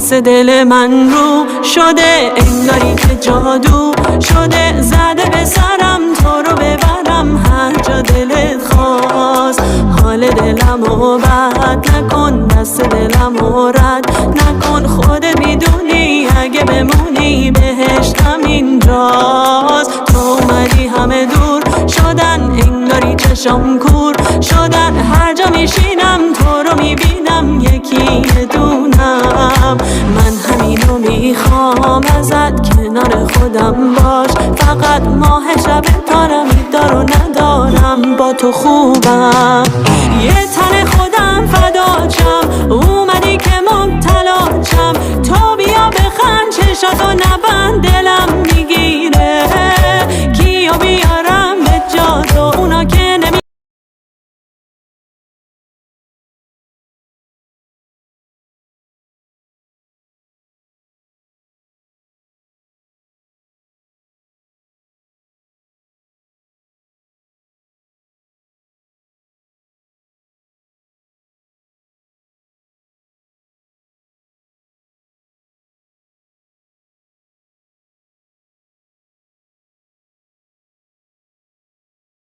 واسه دل من رو شده، انگاری که جادو شده، زده به سرم تو رو ببرم هر جا دلت خواست. حال دلمو بد نکن، دست دلمو رد نکن، خودت میدونی اگه بمونی بهشتم اینجاست. تو اومدی همه دور شدن، انگاری چشم کور شدن، هر جا میشینم تو رو میبینم یکی دونم. من همینو میخوام ازت، کنار خودم باش فقط، ماه شب تارم دارو ندارم با تو خوبم. یه تن خودم فداچم، اومدی که مبتلا چم، تو بیا بخند چشاتو نبند، دلم